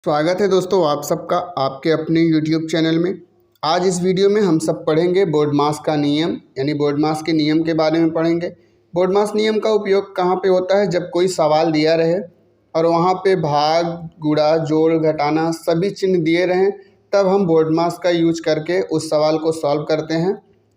स्वागत है दोस्तों आप सबका आपके अपने YouTube चैनल में। आज इस वीडियो में हम सब पढ़ेंगे बोर्डमास का नियम यानी बोर्डमास के नियम के बारे में पढ़ेंगे। बोर्डमास नियम का उपयोग कहाँ पे होता है? जब कोई सवाल दिया रहे और वहाँ पे भाग, गुणा, जोड़, घटाना सभी चिन्ह दिए रहें, तब हम बोर्डमास का यूज करके उस सवाल को सॉल्व करते हैं।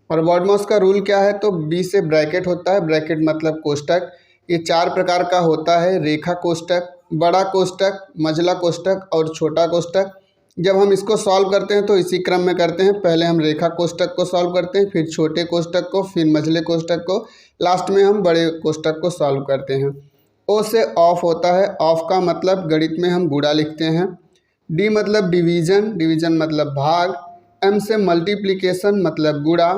और बोर्डमास का रूल क्या है? तो बी से ब्रैकेट होता है। ब्रैकेट मतलब कोष्टक। ये 4 प्रकार का होता है: रेखा कोष्टक, बड़ा कोष्टक, मझला कोष्टक और छोटा कोष्टक। जब हम इसको सॉल्व करते हैं तो इसी क्रम में करते हैं। पहले हम रेखा कोष्टक को सॉल्व करते हैं, फिर छोटे कोष्टक को, फिर मझले कोष्टक को, लास्ट में हम बड़े कोष्टक को सॉल्व करते हैं। ओ से ऑफ होता है। ऑफ का मतलब गणित में हम गुणा लिखते हैं। डी मतलब डिवीज़न, डिवीज़न मतलब भाग। एम से मल्टीप्लिकेशन मतलब गुणा।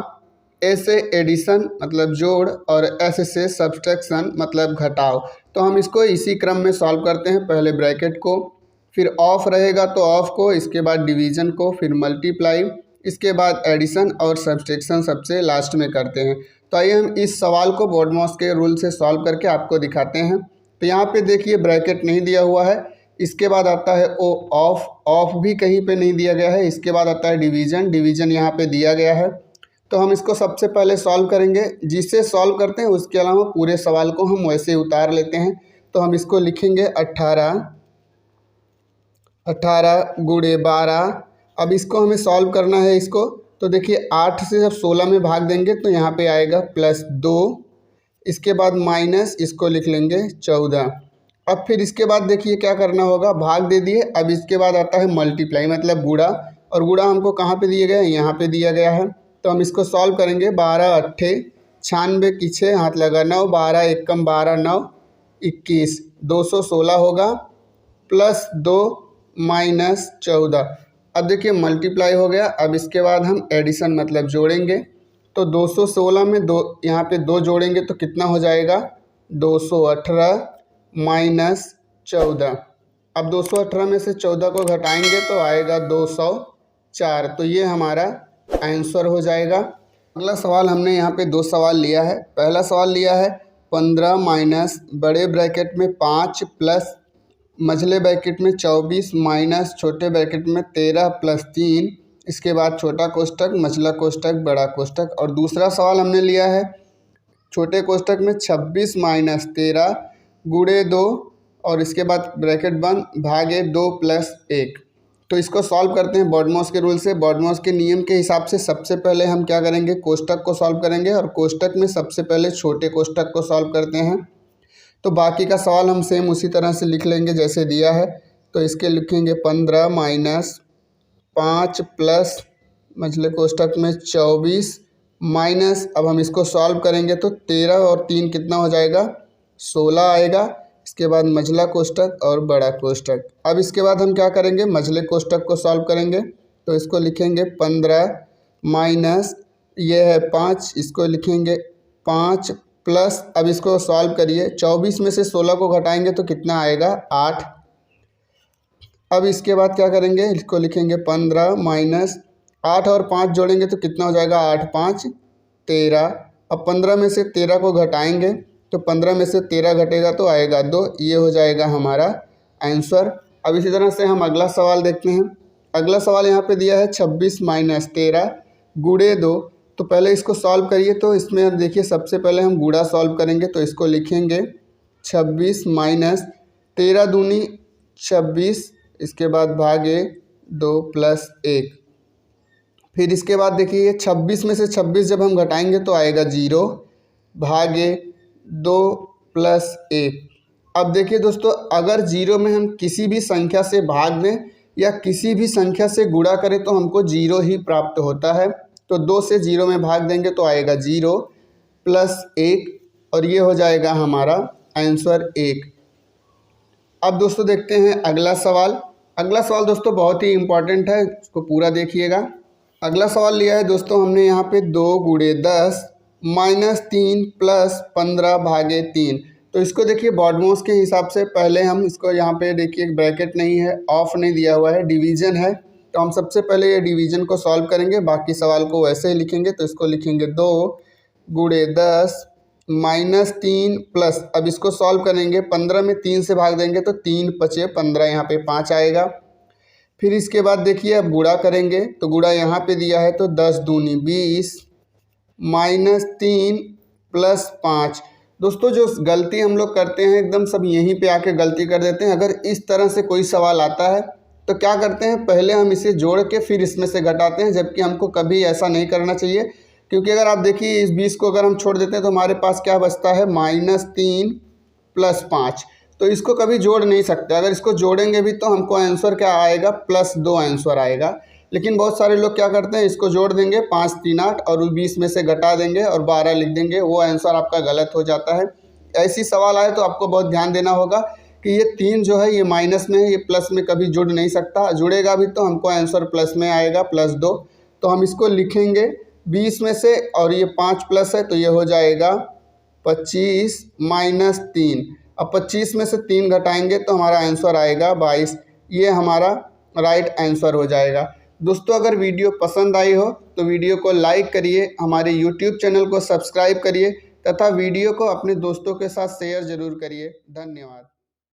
ए से एडिशन मतलब जोड़ और एस से सब्सट्रैक्शन मतलब घटाव। तो हम इसको इसी क्रम में सॉल्व करते हैं। पहले ब्रैकेट को, फिर ऑफ रहेगा तो ऑफ को, इसके बाद डिवीज़न को, फिर मल्टीप्लाई, इसके बाद एडिशन और सब्सट्रैक्शन सबसे लास्ट में करते हैं। तो आइए हम इस सवाल को बोर्डमास के रूल से सॉल्व करके आपको दिखाते हैं। तो यहाँ पे देखिए ब्रैकेट नहीं दिया हुआ है। इसके बाद आता है ओ ऑफ, ऑफ भी कहीं पे नहीं दिया गया है। इसके बाद आता है डिवीज़न, डिवीज़न यहाँ पे दिया गया है। तो हम इसको सबसे पहले सॉल्व करेंगे। जिससे सॉल्व करते हैं उसके अलावा पूरे सवाल को हम वैसे ही उतार लेते हैं। तो हम इसको लिखेंगे 18 गुणे 12। अब इसको हमें सॉल्व करना है इसको। तो देखिए 8 से जब 16 में भाग देंगे तो यहाँ पे आएगा +2। इसके बाद माइनस, इसको लिख लेंगे 14। अब फिर इसके बाद देखिए क्या करना होगा, भाग दे दिए। अब इसके बाद आता है मल्टीप्लाई मतलब गुणा, और गुणा हमको कहाँ पे दिया गया है? यहाँ पे दिया गया है। तो हम इसको सॉल्व करेंगे। 12 अट्ठे 96 की 6 हाथ लगा 9, 12 एकम 12 9 21, 216 होगा +2 माइनस 14। अब देखिए मल्टीप्लाई हो गया। अब इसके बाद हम एडिशन मतलब जोड़ेंगे। तो 216 में दो, यहाँ पे 2 जोड़ेंगे तो कितना हो जाएगा? 218 माइनस 14। अब 218 में से 14 को घटाएंगे तो आएगा 204। तो ये हमारा आंसर हो जाएगा। अगला सवाल हमने यहाँ पे 2 सवाल लिया है। पहला सवाल लिया है 15 माइनस बड़े ब्रैकेट में 5 प्लस मझले ब्रैकेट में 24 माइनस छोटे ब्रैकेट में 13 + 3, इसके बाद छोटा कोष्टक, मझला कोष्टक, बड़ा कोष्टक। और दूसरा सवाल हमने लिया है छोटे कोष्टक में 26 माइनस 13 गुणे 2 और इसके बाद ब्रैकेट बंद भागे 2 + 1। तो इसको सॉल्व करते हैं बोर्डमास के रूल से। बोर्डमास के नियम के हिसाब से सबसे पहले हम क्या करेंगे, कोष्टक को सॉल्व करेंगे और कोष्टक में सबसे पहले छोटे कोष्टक को सॉल्व करते हैं। तो बाकी का सवाल हम सेम उसी तरह से लिख लेंगे जैसे दिया है। तो इसके लिखेंगे 15 माइनस 5 प्लस मझले कोष्टक में 24 माइनस, अब हम इसको सॉल्व करेंगे तो 13 और 3 कितना हो जाएगा? 16 आएगा। इसके बाद मझला कोष्टक और बड़ा कोष्टक। अब इसके बाद हम क्या करेंगे, मझले कोष्टक को सॉल्व करेंगे। तो इसको लिखेंगे 15 माइनस ये है 5, इसको लिखेंगे 5 प्लस, अब इसको सॉल्व करिए। 24 में से 16 को घटाएंगे तो कितना आएगा? 8। अब इसके बाद क्या करेंगे, इसको लिखेंगे 15 माइनस 8 और 5 जोड़ेंगे तो कितना हो जाएगा? 8 5 13। अब 15 में से 13 को घटाएंगे तो 15 में से 13 घटेगा तो आएगा 2। ये हो जाएगा हमारा आंसर। अब इसी तरह से हम अगला सवाल देखते हैं। अगला सवाल यहाँ पे दिया है 26 माइनस 13 गुणे 2। तो पहले इसको सॉल्व करिए। तो इसमें हम देखिए सबसे पहले हम गुणा सॉल्व करेंगे। तो इसको लिखेंगे 26 माइनस 13 दूनी 26, इसके बाद भागे 2 + 1। फिर इसके बाद देखिए 26 में से 26 जब हम घटाएंगे तो आएगा 0 भागे 2 + 1। अब देखिए दोस्तों, अगर 0 में हम किसी भी संख्या से भाग दें या किसी भी संख्या से गुणा करें तो हमको 0 ही प्राप्त होता है। तो 2 से 0 में भाग देंगे तो आएगा 0 + 1 और ये हो जाएगा हमारा आंसर 1। अब दोस्तों देखते हैं अगला सवाल। अगला सवाल दोस्तों बहुत ही इम्पॉर्टेंट है, इसको पूरा देखिएगा। अगला सवाल लिया है दोस्तों हमने यहाँ पे 2 गुणे 10 माइनस 3 प्लस 15 भागे 3। तो इसको देखिए बोर्डमास के हिसाब से पहले हम इसको यहाँ पे देखिए ब्रैकेट नहीं है, ऑफ नहीं दिया हुआ है, डिवीज़न है। तो हम सबसे पहले ये डिवीज़न को सॉल्व करेंगे, बाकी सवाल को वैसे ही लिखेंगे। तो इसको लिखेंगे 2 गुणे 10 माइनस 3 प्लस, अब इसको सॉल्व करेंगे 15 में 3 से भाग देंगे तो 3 × 5 = 15, यहाँ पे 5 आएगा। फिर इसके बाद देखिए अब गुणा करेंगे, तो गुणा यहाँ पे दिया है तो 10 दूनी 20 -3 + 5। दोस्तों जो गलती हम लोग करते हैं एकदम सब यहीं पे आके गलती कर देते हैं। अगर इस तरह से कोई सवाल आता है तो क्या करते हैं, पहले हम इसे जोड़ के फिर इसमें से घटाते हैं, जबकि हमको कभी ऐसा नहीं करना चाहिए। क्योंकि अगर आप देखिए इस 20 को अगर हम छोड़ देते हैं तो हमारे पास क्या बचता है, -3 + 5। तो इसको कभी जोड़ नहीं सकते। अगर इसको जोड़ेंगे भी तो हमको आंसर क्या आएगा, +2 आंसर आएगा। लेकिन बहुत सारे लोग क्या करते हैं, इसको जोड़ देंगे 5 3 8 और 20 में से घटा देंगे और 12 लिख देंगे, वो आंसर आपका गलत हो जाता है। ऐसी सवाल आए तो आपको बहुत ध्यान देना होगा कि ये 3 जो है ये माइनस में है, ये प्लस में कभी जुड़ नहीं सकता। जुड़ेगा भी तो हमको आंसर प्लस में आएगा, +2। तो हम इसको लिखेंगे 20 में से, और ये 5 प्लस है तो ये हो जाएगा 25 - 3। अब 25 में से 3 घटाएंगे तो हमारा आंसर आएगा 22। ये हमारा राइट आंसर हो जाएगा। दोस्तों अगर वीडियो पसंद आई हो तो वीडियो को लाइक करिए, हमारे यूट्यूब चैनल को सब्सक्राइब करिए तथा वीडियो को अपने दोस्तों के साथ शेयर ज़रूर करिए। धन्यवाद।